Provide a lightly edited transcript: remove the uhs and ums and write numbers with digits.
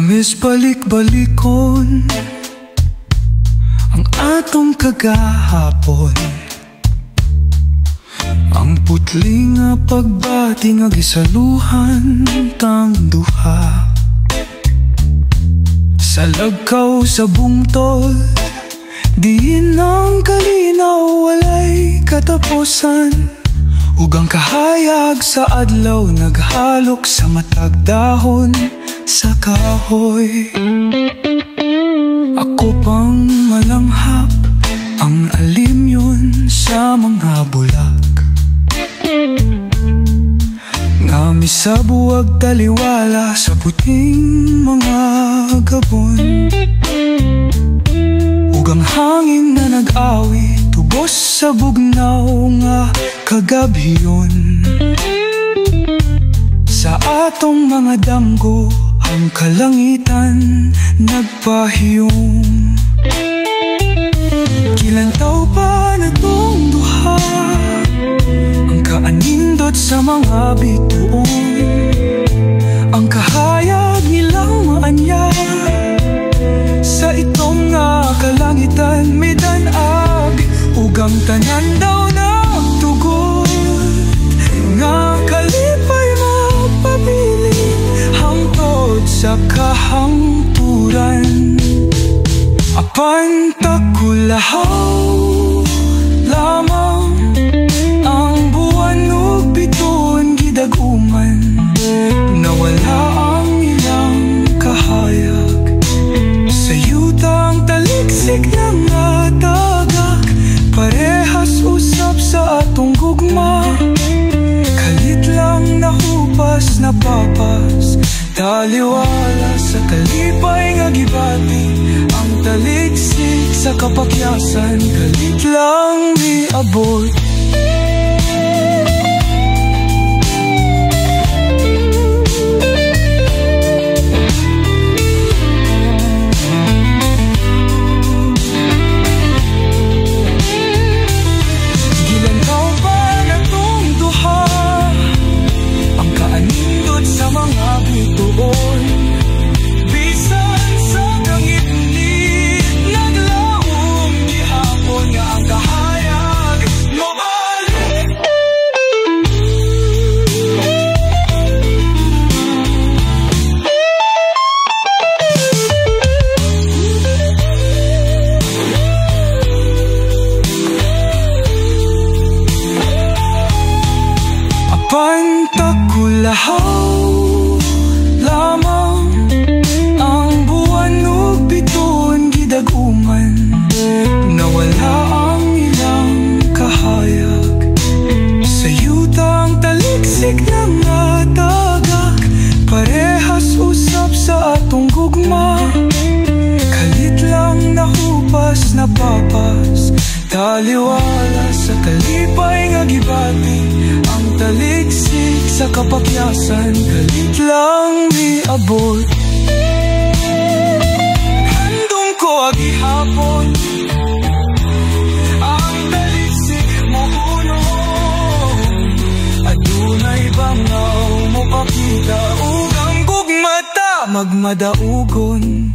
Tamis balik-balikon ang atong kagahapon. Ang putli nga pagbati nga gisaluhan tang duha. Sa lagkaw sa bungtol, diin ang kalinaw walay katapusan. Ugang kahayag sa adlaw naghalok sa matag dahon sa kahoy. Ako pang malanghap ang alim yun sa mga bulag. Ngami sa buwag taliwala sa puting mga gabon. Ugang hangin na nag-awi tubos sa bugnaw nga kagabhiyon. Sa atong mga damgo ang kalangitan nagpahiyong. Kilantaw pa na tong duha ang kaanindot sa mga bituon. Ang kahayag nilang maanya sa itong nga kalangitan may danag. Ugang tanan daw nagtugot nga kalipay mapabili hangtod sa kahangturan. Apan takulahaw lamang ang buwan ug bituon gidaguman. Nawala ang ilang kahayag sa yutang taliksik ng natagak. Parehas usap sa atong gugma, kalit lang nahupas na papas. Taliwala sa kalipay nga gibati ang taliksik sa kapakyasan, kalit lang niabot. Gilantaw pa na tong duha ang kaanindot sa mga bituon. Bisan sa kangit-ngit naglaom gihapon nga ang kahayag mabalik. Apan takulahaw lamang ang buwan ug bituon gidaguman. Nawala ang ilang kahayag sa yutang taliksik ng natagak. Parehas usap sa atong gugma, kalit lang nahupas na papas. Taliwala sa kalipay nga gibati ang taliksik sa kapakyasan, kalit lang niabot. Handong ko agihapon ang taliksik mo hunong. Adunay bangaw mo pakita ug ang gugmata magmadaugon.